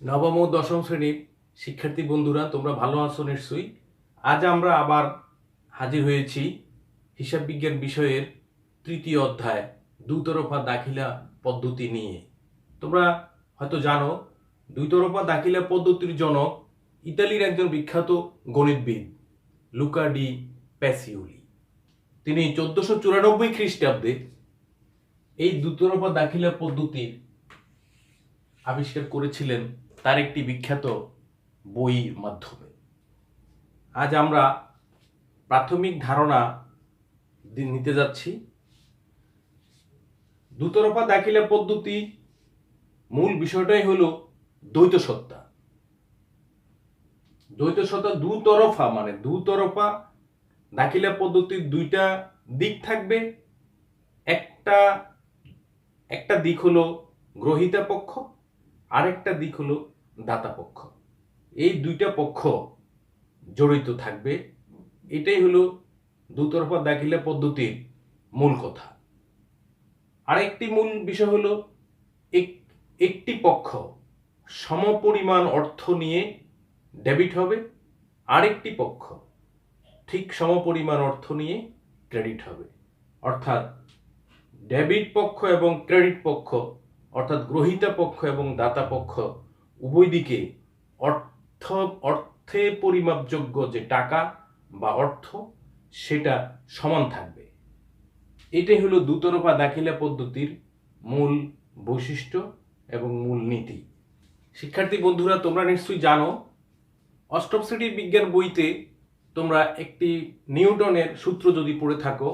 নবম ও দশম শ্রেণীর শিক্ষার্থী বন্ধুরা, তোমরা ভালো আছো নিশ্চয়ই। আজ আমরা আবার হাজির হয়েছি হিসাব বিজ্ঞান বিষয়ের তৃতীয় অধ্যায় দুতরফা দাখিলা পদ্ধতি নিয়ে। তোমরা হয়তো জানো, দুইতরফা দাখিলা পদ্ধতির জনক ইতালির একজন বিখ্যাত গণিতবিদ লুকা ডি প্যাসিওলি। তিনি 1494 খ্রিস্টাব্দে এই দুতরফা দাখিলা পদ্ধতির আবিষ্কার করেছিলেন তার একটি বিখ্যাত বইয়ের মাধ্যমে। আজ আমরা প্রাথমিক ধারণা নিতে যাচ্ছি। দুতরফা দাখিলা পদ্ধতি মূল বিষয়টাই হলো দ্বৈত সত্তা। দ্বৈত সত্তা দুতরফা, মানে দুতরফা দাখিলা পদ্ধতির দুইটা দিক থাকবে। একটা দিক হলো গ্রহীতা পক্ষ, আরেকটা দিক হলো দাতা পক্ষ। এই দুইটা পক্ষ জড়িত থাকবে। এটাই হলো দুতরফা দাখিলা পদ্ধতির মূল কথা। আরেকটি মূল বিষয় হলো একটি পক্ষ সমপরিমাণ অর্থ নিয়ে ডেবিট হবে, আরেকটি পক্ষ ঠিক সমপরিমাণ অর্থ নিয়ে ক্রেডিট হবে। অর্থাৎ ডেবিট পক্ষ এবং ক্রেডিট পক্ষ, অর্থাৎ গ্রহীতা পক্ষ এবং দাতা পক্ষ উভয় দিকে অর্থে পরিমাপযোগ্য যে টাকা বা অর্থ সেটা সমান থাকবে। এটাই হলো দুতরফা দাখিলা পদ্ধতির মূল বৈশিষ্ট্য এবং মূল নীতি। শিক্ষার্থী বন্ধুরা, তোমরা নিশ্চয়ই জানো, অষ্টম শ্রেণীর বিজ্ঞান বইতে তোমরা একটি নিউটনের সূত্র যদি পড়ে থাকো,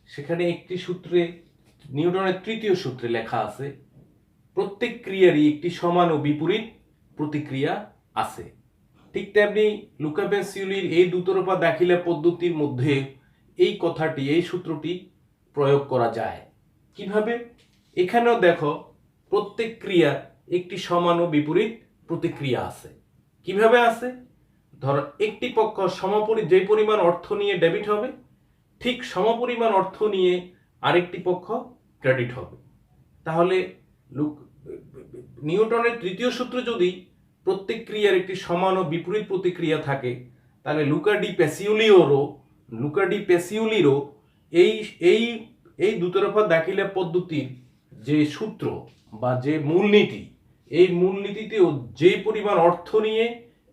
সেখানে একটি সূত্রে, নিউটনের তৃতীয় সূত্রে লেখা আছে, প্রত্যেক ক্রিয়ারই একটি সমান ও বিপরীত প্রতিক্রিয়া আছে। ঠিক তেমনি লুকা প্যাসিওলির এই দুতরফা দাখিলা পদ্ধতির মধ্যে এই কথাটি, এই সূত্রটি প্রয়োগ করা যায়। কিভাবে? এখানেও দেখো, প্রত্যেক ক্রিয়া একটি সমান ও বিপরীত প্রতিক্রিয়া আছে। কিভাবে আছে? ধরো, একটি পক্ষ যে পরিমাণ অর্থ নিয়ে ডেবিট হবে, ঠিক সমপরিমাণ অর্থ নিয়ে আরেকটি পক্ষ ক্রেডিট হবে। তাহলে নিউটনের তৃতীয় সূত্র যদি প্রত্যেক ক্রিয়ার একটি সমান ও বিপরীত প্রতিক্রিয়া থাকে, তাহলে লুকা ডি প্যাসিওলিরও এই এই এই দুতরফা দাখিলা পদ্ধতির যে সূত্র বা যে মূলনীতি, এই মূলনীতিতেও যে পরিমাণ অর্থ নিয়ে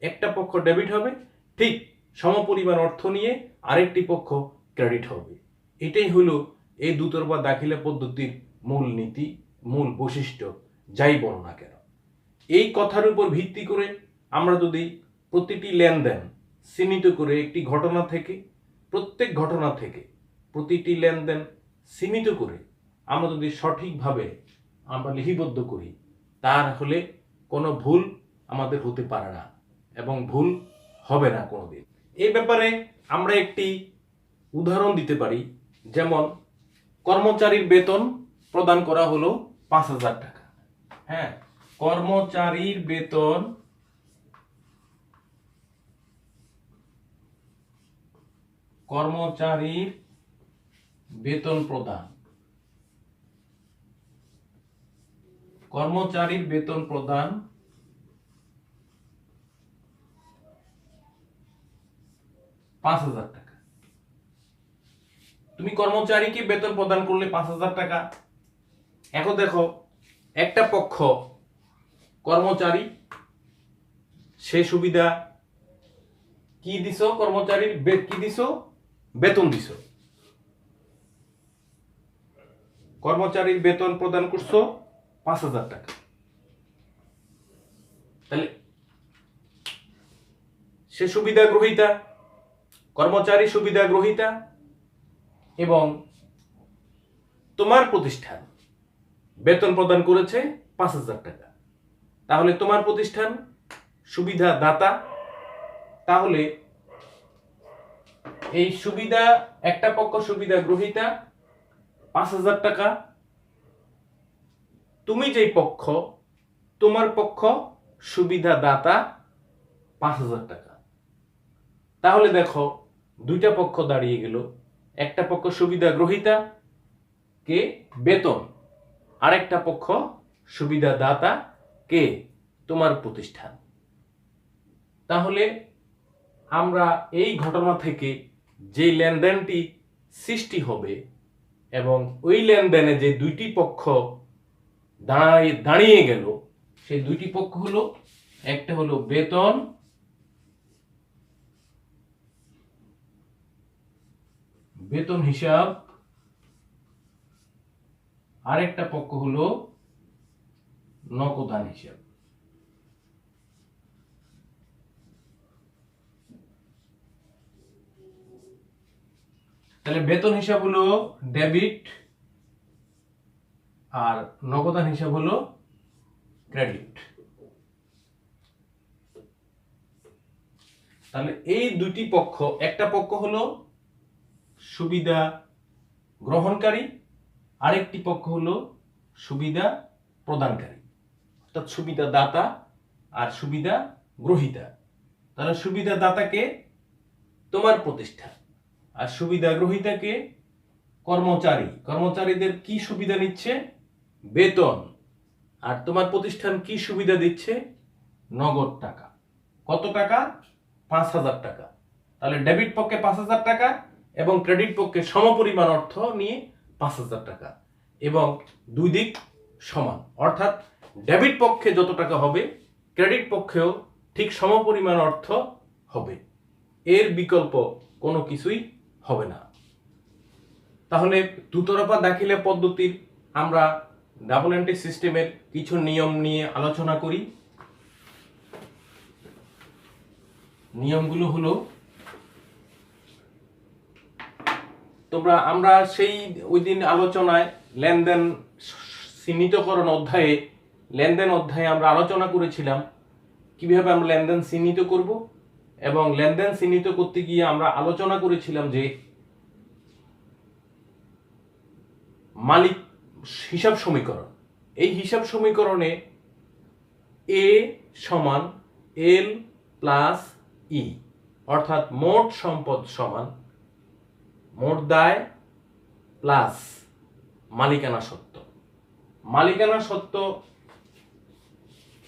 একটা পক্ষ ডেবিট হবে, ঠিক সমপরিমাণ অর্থ নিয়ে আরেকটি পক্ষ ক্রেডিট হবে। এটাই হলো এই দুতরফা দাখিলা পদ্ধতির মূল নীতি, মূল বৈশিষ্ট্য, যাই বলো না কেন। এই কথার উপর ভিত্তি করে আমরা যদি প্রতিটি লেনদেন চিহ্নিত করে একটি ঘটনা থেকে, প্রত্যেক ঘটনা থেকে প্রতিটি লেনদেন চিহ্নিত করে আমরা যদি সঠিকভাবে আমরা লিপিবদ্ধ করি, তাহলে কোনো ভুল আমাদের হতে পারে না এবং ভুল হবে না কোনোদিন। এই ব্যাপারে আমরা একটি উদাহরণ দিতে পারি। যেমন, কর্মচারীর বেতন প্রদান করা হলো 5,000 টাকা। হ্যাঁ, কর্মচারীর বেতন প্রদান, কর্মচারীর বেতন প্রদান 5,000 টাকা। তুমি কর্মচারীকে বেতন প্রদান করলে 5,000 টাকা। এখন দেখো, একটা পক্ষ কর্মচারী, সে সুবিধা কি দিছো? কর্মচারীর কি দিছো? বেতন দিছো। কর্মচারীর বেতন প্রদান করছো 5,000 টাকা। তাহলে সে সুবিধা গ্রহীতা, কর্মচারী সুবিধা গ্রহীতা, এবং তোমার প্রতিষ্ঠান বেতন প্রদান করেছে 5,000 টাকা। তাহলে তোমার প্রতিষ্ঠান সুবিধা দাতা। তাহলে এই সুবিধা, একটা পক্ষ সুবিধা গ্রহীতা 5,000 টাকা, তুমি যেই পক্ষ, তোমার পক্ষ সুবিধা দাতা 5,000 টাকা। তাহলে দেখো, দুইটা পক্ষ দাঁড়িয়ে গেল। একটা পক্ষ সুবিধা গ্রহীতা কে? বেতন। আরেকটা পক্ষ সুবিধা দাতা কে? তোমার প্রতিষ্ঠান। তাহলে আমরা এই ঘটনা থেকে যে লেনদেনটি সৃষ্টি হবে এবং ওই লেনদেনে যে দুইটি পক্ষ দাঁড়িয়ে গেল, সেই দুইটি পক্ষ হলো, একটা হলো বেতন হিসাব, আরেকটা পক্ষ হলো নকদান হিসাব। তাহলে বেতন হিসাব হলো ডেবিট আর নকদান হিসাব হলো ক্রেডিট। তাহলে এই দুটি পক্ষ, একটা পক্ষ হলো সুবিধা গ্রহণকারী, আরেকটি পক্ষ হলো সুবিধা প্রদানকারী, অর্থাৎ সুবিধা দাতা আর সুবিধা গ্রহীতা। তাহলে সুবিধা দাতাকে তোমার প্রতিষ্ঠান আর সুবিধা গ্রহীতাকে কর্মচারী। কর্মচারীদের কি সুবিধা নিচ্ছে? বেতন। আর তোমার প্রতিষ্ঠান কি সুবিধা দিচ্ছে? নগদ টাকা। কত টাকা? 5,000 টাকা। তাহলে ডেবিট পক্ষে 5,000 টাকা এবং ক্রেডিট পক্ষে সমপরিমাণ অর্থ নিয়ে 5,000 টাকা, এবং দুই দিক সমান, অর্থাৎ ডেবিট পক্ষে যত টাকা হবে ক্রেডিট পক্ষেও ঠিক সমপরিমাণ অর্থ হবে। এর বিকল্প কোনো কিছুই হবে না। তাহলে দুতরফা দাখিলা পদ্ধতির আমরা ডাবল এন্ট্রি সিস্টেমের কিছু নিয়ম নিয়ে আলোচনা করি। নিয়মগুলো হলো, আমরা সেই ওই দিন আলোচনায় লেনদেন চিহ্নিতকরণ অধ্যায়ে, লেনদেন অধ্যায়ে আমরা আলোচনা করেছিলাম কিভাবে আমরা লেনদেন চিহ্নিত করব, এবং লেনদেন চিহ্নিত করতে গিয়ে আমরা আলোচনা করেছিলাম যে মালিক হিসাব সমীকরণ। এই হিসাব সমীকরণে এ সমান এল প্লাস ই, অর্থাৎ মোট সম্পদ সমান মোট দায় প্লাস মালিকানা সত্ত্ব। মালিকানা সত্ত্ব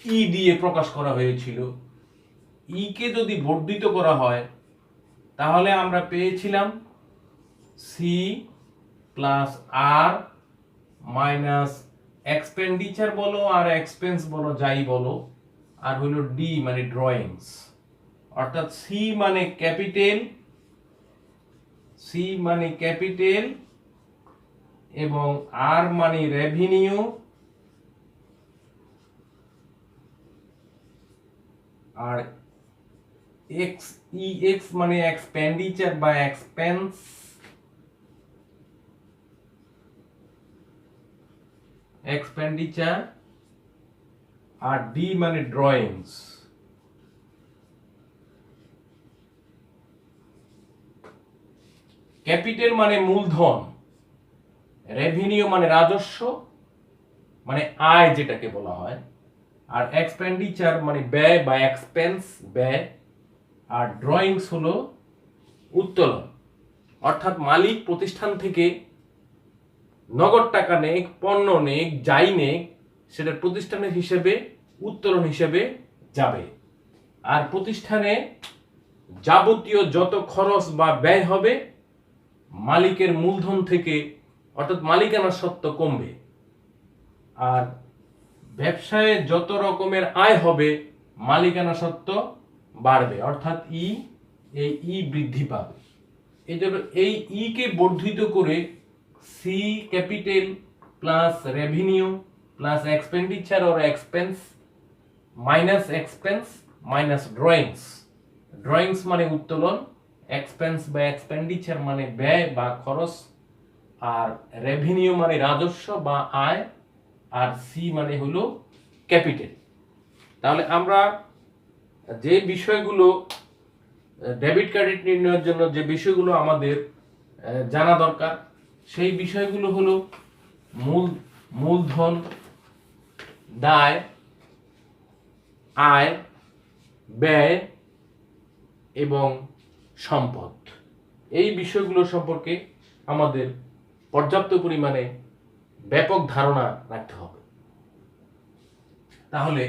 ই দিয়ে প্রকাশ করা হয়েছিল। ই কে যদি বর্ধিত করা হয় তাহলে আমরা পেয়েছিলাম সি প্লাস আর মাইনাস এক্সপেন্ডিচার বলো আর এক্সপেন্স বলো, যাই বলো, আর হলো ডি মানে ড্রয়িংস। অর্থাৎ সি মানে ক্যাপিটাল এবং আর মানে রেভিনিউ, আর এক্স মানে এক্সপেন্ডিচার বা এক্সপেন্স, আর ডি মানে ড্রয়িংস। ক্যাপিটাল মানে মূলধন, রেভিনিউ মানে রাজস্ব মানে আয় যেটাকে বলা হয়, আর এক্সপেন্ডিচার মানে ব্যয় বা এক্সপেন্স ব্যয়, আর ড্রয়িংস হলো উত্তোলন। অর্থাৎ মালিক প্রতিষ্ঠান থেকে নগদ টাকা নেক, পণ্য নেক, যাই নেক, সেটা প্রতিষ্ঠানের হিসেবে উত্তোলন হিসেবে যাবে। আর প্রতিষ্ঠানে যাবতীয় যত খরচ বা ব্যয় হবে মালিকের মূলধন থেকে, অর্থাৎ মালিকানা সত্ত্ব কমবে। আর ব্যবসায়ে যত রকমের আয় হবে মালিকানা সত্ত্ব বাড়বে, অর্থাৎ এই বৃদ্ধি পাবে। এই জন্য এই ই কে বর্ধিত করে C capital plus revenue plus expenditure or expense minus drawings মানে উত্তোলন, এক্সপেন্স বা এক্সপেন্ডিচার মানে ব্যয় বা খরচ, আর রেভিনিউ মানে রাজস্ব বা আয়, আর সি মানে হলো ক্যাপিটাল। তাহলে আমরা যে বিষয়গুলো ডেবিট ক্রেডিট নির্ণয়ের জন্য যে বিষয়গুলো আমাদের জানা দরকার, সেই বিষয়গুলো হলো মূলধন, দায়, আয়, ব্যয় এবং সম্পদ। এই বিষয়গুলো সম্পর্কে আমাদের পর্যাপ্ত পরিমাণে ব্যাপক ধারণা রাখতে হবে। তাহলে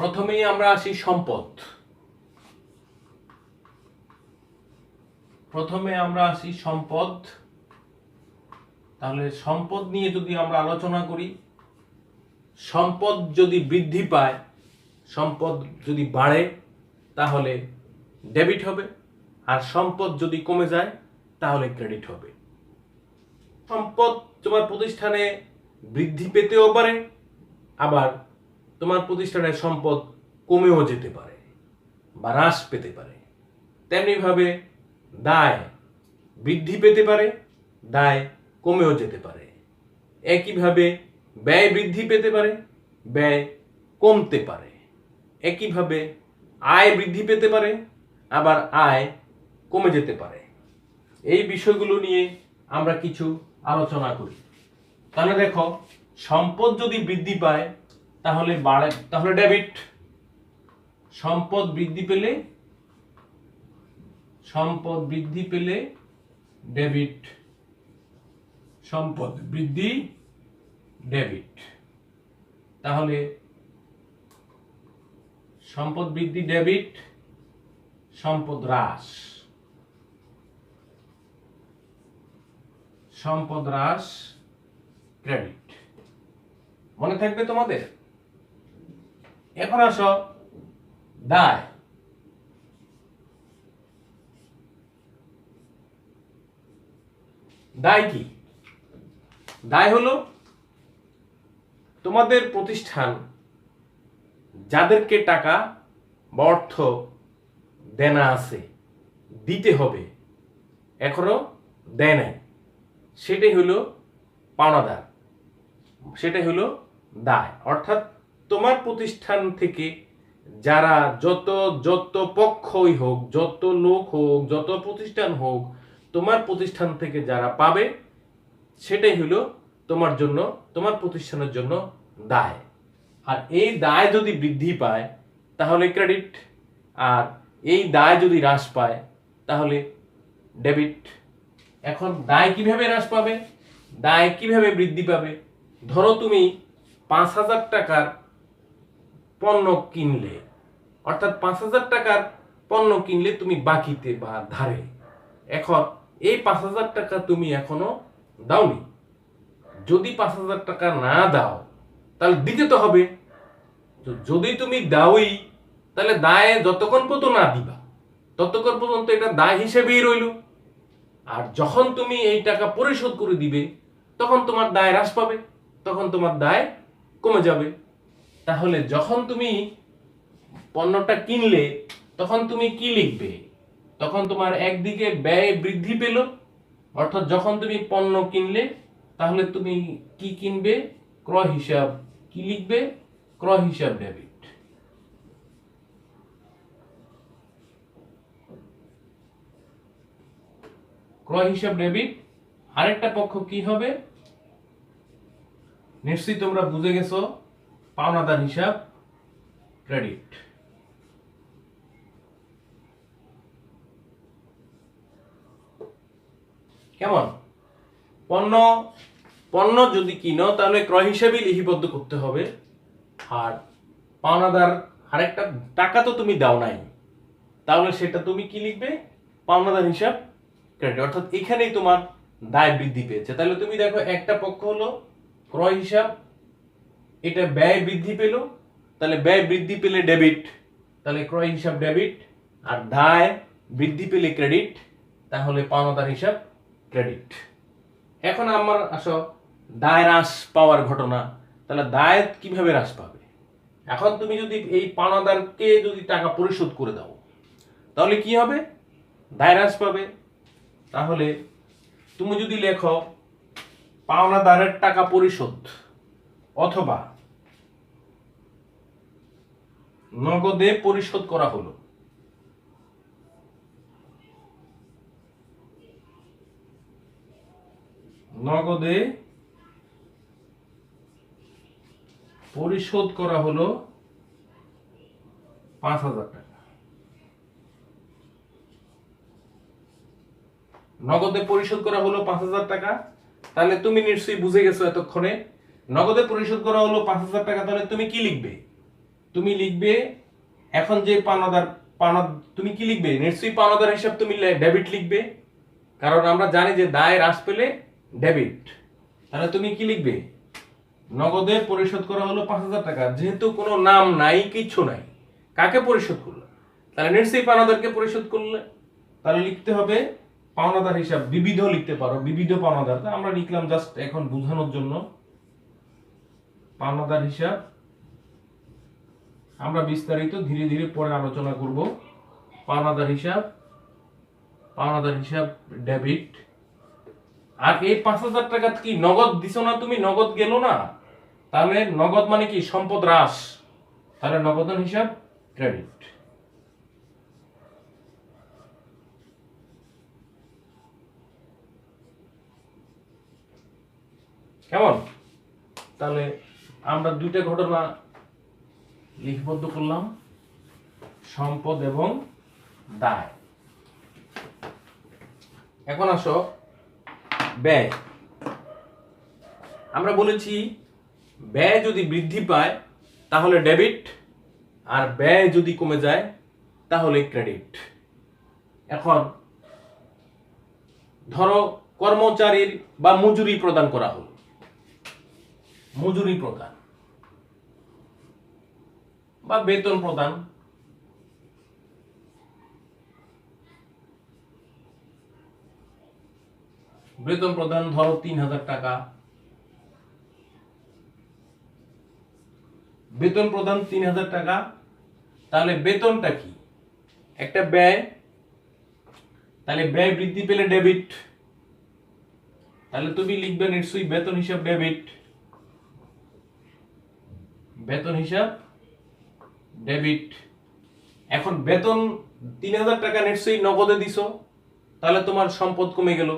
প্রথমেই আমরা আসি সম্পদ। তাহলে সম্পদ নিয়ে যদি আমরা আলোচনা করি, সম্পদ যদি বৃদ্ধি পায়, সম্পদ যদি বাড়ে তাহলে ডেবিট হবে, আর সম্পদ যদি কমে যায় তাহলে ক্রেডিট হবে। সম্পদ তোমার প্রতিষ্ঠানে বৃদ্ধি পেতেও পারে, আবার তোমার প্রতিষ্ঠানের সম্পদ কমেও যেতে পারে বা হ্রাস পেতে পারে। তেমনিভাবে দায় বৃদ্ধি পেতে পারে, দায় কমেও যেতে পারে। একইভাবে ব্যয় বৃদ্ধি পেতে পারে, ব্যয় কমতে পারে। একইভাবে আয় বৃদ্ধি পেতে পারে, আবার আয় কমে যেতে পারে। এই বিষয়গুলো নিয়ে আমরা কিছু আলোচনা করি। তাহলে দেখো, সম্পদ যদি বৃদ্ধি পায় তাহলে ডেবিট। সম্পদ বৃদ্ধি পেলে ডেবিট। সম্পদ বৃদ্ধি ডেবিট। তাহলে সম্পদ বৃদ্ধি ডেবিট, সম্পদ হ্রাস ক্রেডিট। মনে থাকবে তোমাদের? এখন আসো দায়। দায় কি? দায় হলো তোমাদের প্রতিষ্ঠান যাদেরকে টাকা বা অর্থ দেনা আছে, দিতে হবে, এখনো দেয় নাই, সেটাই হলো পাওনাদার, সেটাই হলো দায়। অর্থাৎ তোমার প্রতিষ্ঠান থেকে যারা যত পক্ষই হোক, যত লোক হোক, যত প্রতিষ্ঠান হোক, তোমার প্রতিষ্ঠান থেকে যারা পাবে সেটাই হলো তোমার প্রতিষ্ঠানের জন্য দায়। আর এই দায় যদি বৃদ্ধি পায় তাহলে ক্রেডিট, আর এই দায় যদি হ্রাস পায় তাহলে ডেবিট। এখন দায় কিভাবে হ্রাস পাবে, দায় কিভাবে বৃদ্ধি পাবে? ধরো তুমি 5,000 টাকার পণ্য কিনলে, অর্থাৎ 5,000 টাকার পণ্য কিনলে তুমি বাকিতে বা ধারে। এখন এই 5,000 টাকা তুমি এখনো দাওনি। যদি 5,000 টাকা না দাও তাহলে দিতে তো হবে। তো যদি তুমি দাওই তাহলে দায় যতক্ষণ পর্যন্ত না দিবা ততক্ষণ পর্যন্ত এটা দায় হিসেবেই রইল। আর যখন তুমি এই টাকা পরিশোধ করে দিবে তখন তোমার দায় হ্রাস পাবে, তখন তোমার দায় কমে যাবে। তাহলে যখন তুমি পণ্যটা কিনলে তখন তুমি কি লিখবে? তখন তোমার একদিকে ব্যয় বৃদ্ধি পেল, অর্থাৎ যখন তুমি পণ্য কিনলে তাহলে তুমি কি কিনবে? ক্রয় হিসাব। কি লিখবে? ক্রয় হিসাব ডেবিট। ক্রয় হিসাব ডেবিট। আরেকটা পক্ষ কি হবে? নিশ্চয়ই তোমরা বুঝে গেছো, পাওনাদার হিসাব ক্রেডিট। কেমন? পণ্য যদি কিনো তাহলে ক্রয় হিসাবেই লিপিবদ্ধ করতে হবে। আর পাওনাদার, আরেকটা টাকা তো তুমি দাও নাই, তাহলে সেটা তুমি কি লিখবে? পাওনাদার হিসাব ক্রেডিট। অর্থাৎ এখানেই তোমার দায় বৃদ্ধি পেয়েছে। তাহলে তুমি দেখো, একটা পক্ষ হলো ক্রয় হিসাব, এটা ব্যয় বৃদ্ধি পেল, তাহলে ব্যয় বৃদ্ধি পেলে ডেবিট, তাহলে ক্রয় হিসাব ডেবিট। আর দায় বৃদ্ধি পেলে ক্রেডিট, তাহলে পাওনাদার হিসাব ক্রেডিট। এখন আমার আসো দায় হ্রাস পাওয়ার ঘটনা। তাহলে দায় কিভাবে হ্রাস পাবে? এখন তুমি যদি এই পাওনাদারকে যদি টাকা পরিশোধ করে দাও তাহলে কি হবে? দায় হ্রাস পাবে। তাহলে তুমি যদি লেখো পাওনাদারের টাকা পরিশোধ অথবা নগদে পরিশোধ করা হলো, নগদে পরিশোধ করা হলো 5,000 টাকা। নগদে পরিশোধ করা হলো 5,000 টাকা। তাহলে তুমি নিশ্চয়ই বুঝে গেছো এতক্ষণে, নগদে পরিশোধ করা হলো 5,000 টাকা। তাহলে তুমি কি লিখবে? তুমি লিখবে এখন যে পাওনাদার তুমি কি লিখবে? নিশ্চয়ই পাওনাদার হিসাব তুমি ডেবিট লিখবে, কারণ আমরা জানি যে দায় হ্রাস পেলে ডেবিট। তাহলে তুমি কি লিখবে? নগদে পরিশোধ করা হলো 5,000 টাকা। যেহেতু কোনো নাম নাই, কিচ্ছু নাই, কাকে পরিশোধ করলো? তাহলে নিশ্চয়ই পাওনাদারকে পরিশোধ করলে। তাহলে লিখতে হবে পাওনাদার হিসাব, বিবিধ লিখতে পারো, বিবিধ পাওনাদার। আমরা লিখলাম জাস্ট এখন বোঝানোর জন্য পাওনাদার হিসাব। আমরা বিস্তারিত ধীরে ধীরে পরে আলোচনা করব। পাওনাদার হিসাব ডেবিট। আর এই 5,000 টাকা কি নগদ দিছো না? তুমি নগদ গেল না, তাহলে নগদ মানে কি? সম্পদ হ্রাস। তাহলে নগদান হিসাব ক্রেডিট। কেমন? তাহলে আমরা দুইটা ঘটনা লিপিবদ্ধ করলাম, সম্পদ এবং দায়। এখন আসো ব্যয়। আমরা বলেছি ব্যয় যদি বৃদ্ধি পায় তাহলে ডেবিট, আর ব্যয় যদি কমে যায় তাহলে ক্রেডিট। এখন ধরো কর্মচারীর বা মজুরি প্রদান করা হলো, মজুরি প্রদান বা বেতন প্রদান। বেতন প্রদান ধরো 3,000 টাকা। বেতন প্রদান 3,000 টাকা। তাহলে বেতনটা কি? একটা ব্যয়। তাহলে ব্যয় বৃদ্ধি পেলে ডেবিট। তাহলে তুমি লিখবে নিশ্চয়ই বেতন হিসাব ডেবিট। বেতন হিসাব ডেবিট। এখন বেতন 3,000 টাকা নিশ্চয়ই নগদে দিছো, তাহলে তোমার সম্পদ কমে গেল,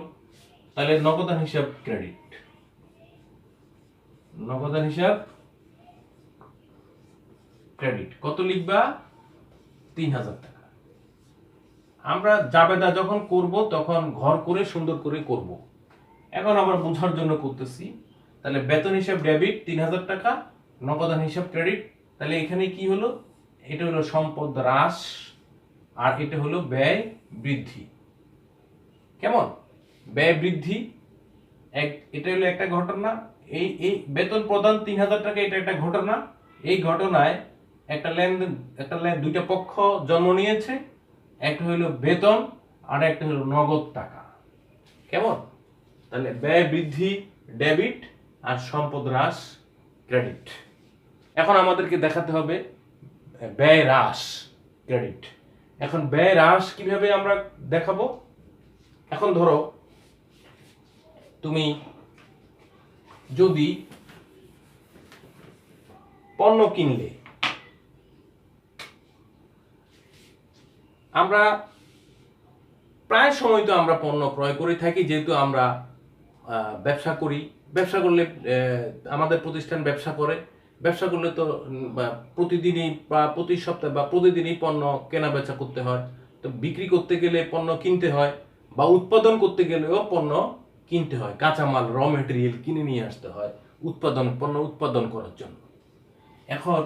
তাহলে নগদান হিসাব ক্রেডিট। নগদান হিসাব ক্রেডিট। কত লিখবা? 3,000 টাকা। আমরা জাবেদা যখন করব তখন ঘর করে সুন্দর করে করব। এখন আমরা বোঝার জন্য করতেছি। তাহলে বেতন হিসাব ডেবিট 3,000 টাকা, নগদান হিসাব ক্রেডিট। তাহলে এখানে কি হলো? এটা হলো সম্পদ হ্রাস, আর এটা হলো ব্যয় বৃদ্ধি। কেমন? ব্যয় বৃদ্ধি এটা হলো একটা ঘটনা। এই বেতন প্রদান 3,000 টাকা, এটা একটা ঘটনা। এই ঘটনায় একটা লেনদেন, দুইটা পক্ষ জন্ম নিয়েছে। একটা হলো বেতন আর একটা হলো নগদ টাকা। কেমন? তাহলে ব্যয় বৃদ্ধি ডেবিট আর সম্পদ হ্রাস ক্রেডিট। এখন আমাদেরকে দেখাতে হবে ব্যয় হ্রাস ক্রেডিট। এখন ব্যয় হ্রাস কিভাবে আমরা দেখাবো? এখন ধরো তুমি যদি পণ্য কিনলে, আমরা প্রায় সময় তো আমরা পণ্য ক্রয় করে থাকি, যেহেতু আমরা ব্যবসা করি। ব্যবসা করলে আমাদের প্রতিষ্ঠান ব্যবসা করলে তো প্রতিদিনই বা প্রতি সপ্তাহে বা প্রতিদিনই পণ্য কেনা বেচা করতে হয়। তো বিক্রি করতে গেলে পণ্য কিনতে হয়, বা উৎপাদন করতে গেলেও পণ্য কিনতে হয়। কাঁচামাল র মেটেরিয়াল কিনে নিয়ে আসতে হয় পণ্য উৎপাদন করার জন্য। এখন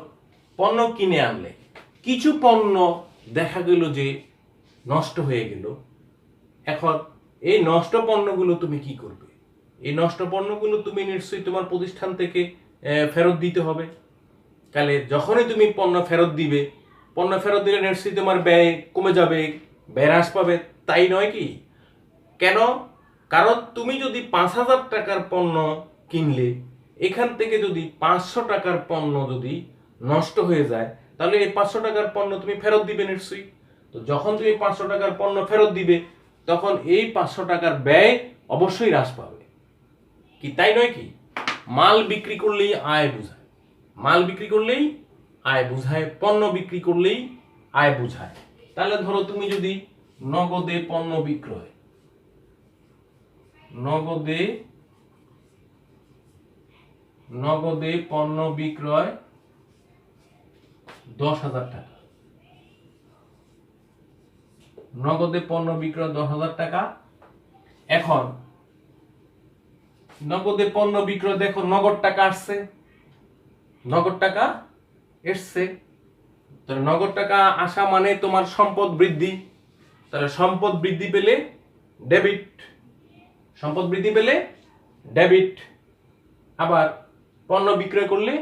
পণ্য কিনে আনলে কিছু পণ্য দেখা গেল যে নষ্ট হয়ে গেল। এখন এই নষ্ট পণ্যগুলো তুমি কি করবে? এই নষ্ট পণ্যগুলো তুমি নিশ্চয়ই তোমার প্রতিষ্ঠান থেকে ফেরত দিতে হবে। তাহলে যখনই তুমি পণ্য ফেরত দিবে, পণ্য ফেরত দিলে নিশ্চয়ই তোমার ব্যয় কমে যাবে, ব্যয় হ্রাস পাবে, তাই নয় কি? কেন? কারণ তুমি যদি 5,000 টাকার পণ্য কিনলে, এখান থেকে যদি 500 টাকার পণ্য যদি নষ্ট হয়ে যায়, তাহলে এই 500 টাকার পণ্য তুমি ফেরত দিবে নিশ্চয়ই। তো যখন তুমি 500 টাকার পণ্য ফেরত দিবে, তখন এই 500 টাকার ব্যয় অবশ্যই হ্রাস পাবে। কি তাই নয় কি? মাল বিক্রি করলেই আয় বোঝায়, মাল বিক্রি করলেই আয় বোঝায়, পণ্য বিক্রি করলেই আয় বোঝায়। তাহলে ধরো তুমি যদি নগদে পণ্য বিক্রয়, নগদে পণ্য বিক্রয় 10,000 টাকা। নগদে পণ্য বিক্রয় 10,000 টাকা। এখন নগদে পণ্য বিক্রয়, দেখো নগদ টাকা আসছে, নগদ টাকা এসছে। তাহলে নগদ টাকা আসা মানে তোমার সম্পদ বৃদ্ধি, তাহলে সম্পদ বৃদ্ধি পেলে ডেবিট, সম্পদ বৃদ্ধি পেলে ডেবিট। আবার পণ্য বিক্রয় করলে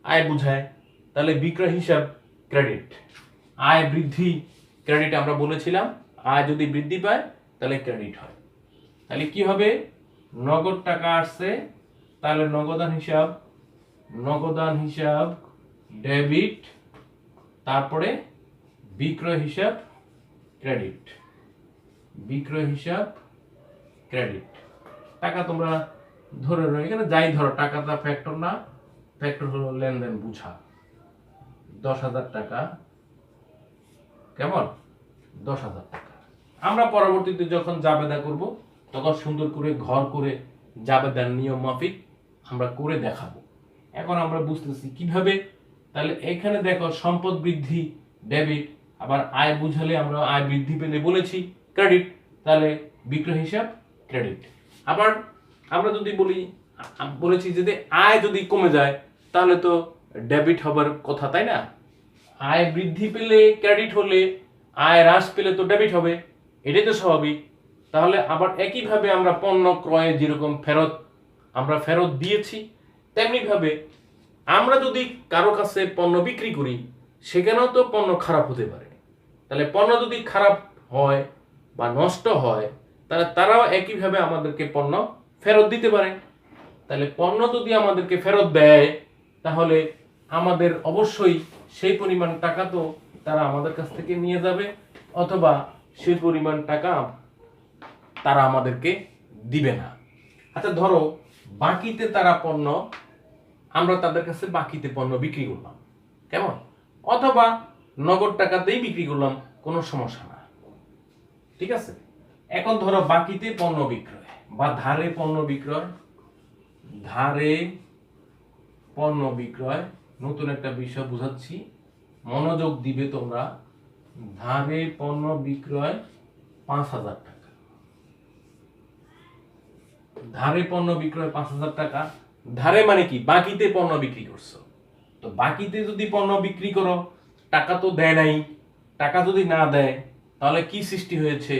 আয় বুঝায়, তাহলে বিক্রয় হিসাব ক্রেডিট। আয় বৃদ্ধি ক্রেডিট আমরা বলেছিলাম, আয় যদি বৃদ্ধি পায় তাহলে ক্রেডিট হয়। তাহলে কি হবে, নগদ টাকা আসছে, তাহলে নগদান হিসাব ডেবিট, তারপরে বিক্রয় হিসাব ক্রেডিট, বিক্রয় হিসাব ক্রেডিট। টাকা তোমরা ধরে রয়ে এখানে যাই ধরো, টাকাটা ফ্যাক্টর না, ফ্যাক্টর হলো লেনদেন বুঝা। 10,000 টাকা, কেমন, 10,000 টাকা। আমরা পরবর্তীতে যখন জাবেদা করব তখন সুন্দর করে ঘর করে জাবেদার নিয়ম মাফিক আমরা করে দেখাবো। এখন আমরা বুঝতেছি কিভাবে। তাহলে এখানে দেখো সম্পদ বৃদ্ধি ডেবিট, আবার আয় বুঝালে আমরা আয় বৃদ্ধি পেলে বলেছি ক্রেডিট, তাহলে বিক্রয় হিসাব ক্রেডিট। আবার আমরা যদি বলেছি যে আয় যদি কমে যায় তাহলে তো ডেবিট হবার কথা, তাই না? আয় বৃদ্ধি পেলে ক্রেডিট হলে, আয় হ্রাস পেলে তো ডেবিট হবে, এটাই তো স্বাভাবিক। তাহলে আবার একইভাবে আমরা পণ্য ক্রয়ে যেরকম আমরা ফেরত দিয়েছি, তেমনি ভাবে আমরা যদি কারো কাছে পণ্য বিক্রি করি সেখানেও তো পণ্য খারাপ হতে পারে। তাহলে পণ্য যদি খারাপ হয় বা নষ্ট হয় তাহলে তারাও একইভাবে আমাদেরকে পণ্য ফেরত দিতে পারে। তাহলে পণ্য যদি আমাদেরকে ফেরত দেয় তাহলে আমাদের অবশ্যই সেই পরিমাণ টাকা তো তারা আমাদের কাছ থেকে নিয়ে যাবে, অথবা সেই পরিমাণ টাকা তারা আমাদেরকে দিবে না। আচ্ছা ধরো বাকিতে তারা পণ্য, আমরা তাদের কাছে বাকিতে পণ্য বিক্রি করলাম, কেমন, অথবা নগদ টাকাতেই বিক্রি করলাম, কোনো সমস্যা না, ঠিক আছে। এখন ধরো বাকিতে পণ্য বিক্রয় বা ধারে পণ্য বিক্রয়, ধারে পণ্য বিক্রয়, নতুন একটা বিষয় বুঝাচ্ছি, মনোযোগ দিবে তোমরা। ধারে পণ্য বিক্রয় 5,000 টাকা, ধারে পণ্য বিক্রয় 5,000 টাকা। ধারে মানে কি, বাকিতে পণ্য বিক্রি করছো। তো বাকিতে যদি পণ্য বিক্রি করো, টাকা তো দেয় নাই, টাকা যদি না দেয় তাহলে কি সৃষ্টি হয়েছে,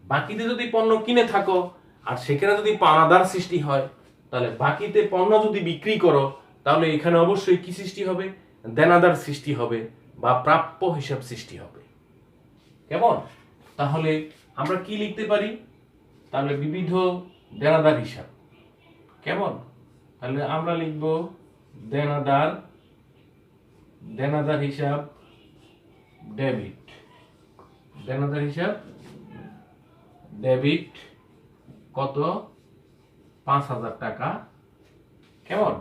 বাকিতে যদি পণ্য কিনে থাকো আর সেখানে যদি পাওনাদার সৃষ্টি হয়, তাহলে বাকিতে পণ্য যদি বিক্রি করো তাহলে এখানে অবশ্যই কি সৃষ্টি হবে, দেনাদার সৃষ্টি হবে বা প্রাপ্য হিসাব সৃষ্টি হবে, কেমন। তাহলে আমরা কি লিখতে পারি, তাহলে বিবিধ দেনাদার হিসাব, কেমন। তাহলে আমরা লিখব দেনাদার হিসাব ডেবিট, দেনাদার হিসাব ডেবিট কত, 5,000 টাকা, কেমন।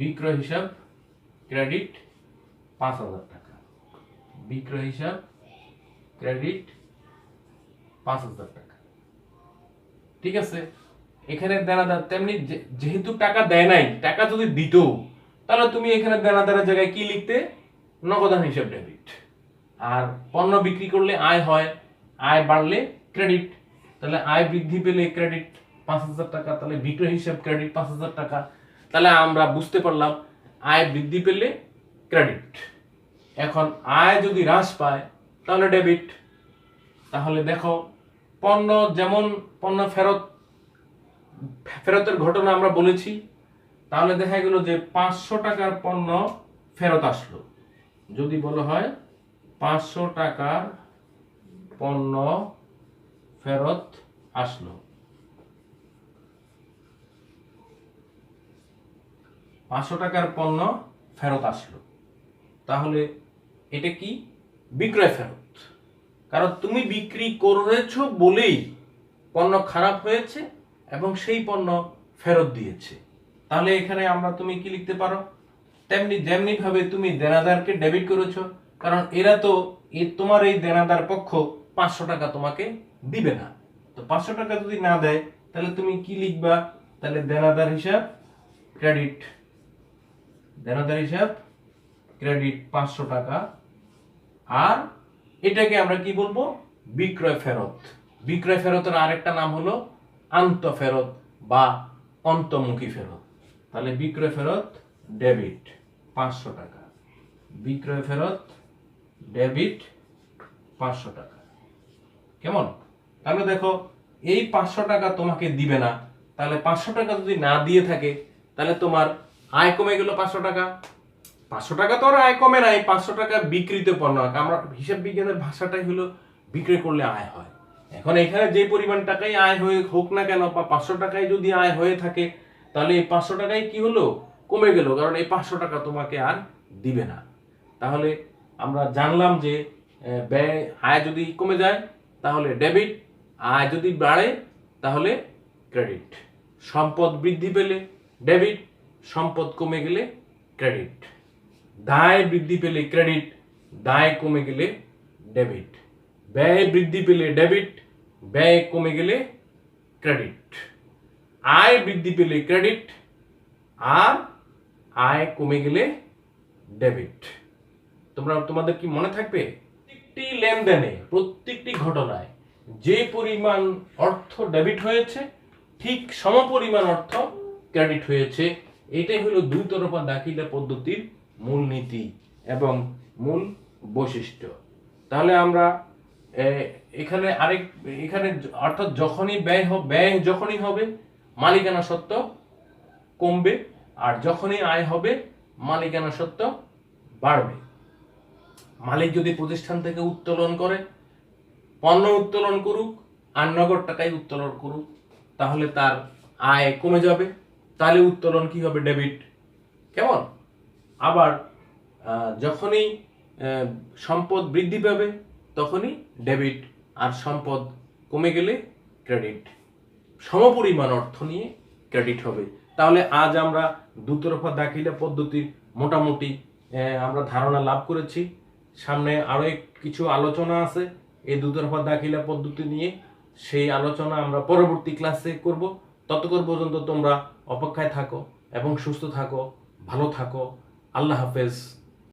বিক্রয় হিসাব ক্রেডিট 5,000 টাকা, বিক্রয় হিসাব ক্রেডিট 5,000 টাকা, ঠিক আছে। এখানে দেনাদার, তেমনি যেহেতু টাকা দেয় নাই, টাকা যদি দিত তাহলে তুমি এখানে দেনাদারের জায়গায় কি লিখতে, নগদান হিসাব ডেবিট। আর পণ্য বিক্রি করলে আয় হয়, আয় বাড়লে ক্রেডিট, তাহলে আয় বৃদ্ধি পেলে ক্রেডিট 5,000 টাকা, তাহলে বিক্রয় হিসাব ক্রেডিট 5,000 টাকা। তাহলে আমরা বুঝতে পারলাম আয় বৃদ্ধি পেলে ক্রেডিট। এখন আয় যদি হ্রাস পায় তাহলে ডেবিট। তাহলে দেখো পণ্য, যেমন পণ্য ফেরতের ঘটনা আমরা বলেছি, তাহলে দেখা গেল যে 500 টাকার পণ্য ফেরত আসলো। যদি বলা হয় 500 টাকার পণ্য ফেরত আসলো, 500 টাকার পণ্য ফেরত আসলো, তাহলে এটা কি, বিক্রয় ফেরত। কারণ তুমি বিক্রি করেছো বলেই পণ্য খারাপ হয়েছে এবং সেই পণ্য ফেরত দিয়েছে। তাহলে এখানে তুমি কি লিখতে পারো, যেমনি ভাবে তুমি দেনাদারকে ডেবিট করেছো, কারণ এরা তো তোমার এই দেনাদার পক্ষ 500 টাকা তোমাকে দিবে না। তো 500 টাকা যদি না দেয় তাহলে তুমি কি লিখবা, তাহলে দেনাদার হিসাব ক্রেডিট, দেনাদার হিসাব ক্রেডিট 500 টাকা। আর এটাকে আমরা কি বলবো, বিক্রয় ফেরত। বিক্রয় ফেরতের আরেকটা নাম হলো আন্ত ফেরত বা অন্তর্মুখী ফেরত। তাহলে বিক্রয় ফেরত ডেবিট 500 টাকা, বিক্রয় ফেরত ডেবিট 500 টাকা। কেমন? তাহলে দেখো এই 500 টাকা তোমাকে দিবে না, তাহলে 500 টাকা যদি না দিয়ে থাকে তাহলে তোমার আয় কমে গেল 500 টাকা। 500 টাকা তো আর আয় কমে নাই, 500 টাকা বিক্রিত পণ্য। আমরা হিসাব বিজ্ঞানের ভাষাটাই হলো বিক্রি করলে আয় হয়। এখন এখানে যে পরিমাণ টাকাই আয় হয়ে হোক না কেন, বা 500 টাকায় যদি আয় হয়ে থাকে, তাহলে এই 500 টাকায় কি হলো, কমে গেল, কারণ এই 500 টাকা তোমাকে আর দিবে না। তাহলে আমরা জানলাম যে ব্যয়, আয় যদি কমে যায় তাহলে ডেবিট, আয় যদি বাড়ে তাহলে ক্রেডিট। সম্পদ বৃদ্ধি পেলে ডেবিট, সম্পদ কমে গেলে ক্রেডিট। দায় বৃদ্ধি পেলে ক্রেডিট, দায় কমে গেলে ডেবিট। ব্যয় বৃদ্ধি পেলে ডেবিট, ব্যয় কমে গেলে ক্রেডিট। আয় বৃদ্ধি পেলে ক্রেডিট, আর আয় কমে গেলে ডেবিট। তোমাদের কি মনে থাকবে? প্রত্যেকটি লেনদেনে, প্রত্যেকটি ঘটনায় যে পরিমাণ অর্থ ডেবিট হয়েছে ঠিক সমপরিমাণ অর্থ ক্রেডিট হয়েছে। এটাই হলো দুই তরফা দাখিলা পদ্ধতির মূল নীতি এবং মূল বৈশিষ্ট্য। তাহলে আমরা এখানে অর্থাৎ যখনই ব্যয় যখনই হবে মালিকানা সত্ত্ব কমবে, আর যখনই আয় হবে মালিকানা সত্ত্ব বাড়বে। মালিক যদি প্রতিষ্ঠান থেকে উত্তোলন করে, পণ্য উত্তোলন করুক আর নগদ টাকায় উত্তোলন করুক, তাহলে তার আয় কমে যাবে, তাহলে উত্তোলন কি হবে, ডেবিট। কেমন? আবার যখনই সম্পদ বৃদ্ধি পাবে তখনই ডেবিট, আর সম্পদ কমে গেলে ক্রেডিট। সমপরিমাণ অর্থ নিয়ে ক্রেডিট হবে। তাহলে আজ আমরা দুতরফা দাখিলা পদ্ধতির মোটামুটি আমরা ধারণা লাভ করেছি। সামনে আরো কিছু আলোচনা আছে এই দুতরফা দাখিলা পদ্ধতি নিয়ে, সেই আলোচনা আমরা পরবর্তী ক্লাসে করব। ততক্ষণ পর্যন্ত তোমরা অপেক্ষায় থাকো এবং সুস্থ থাকো, ভালো থাকো। আল্লাহ হাফেজ।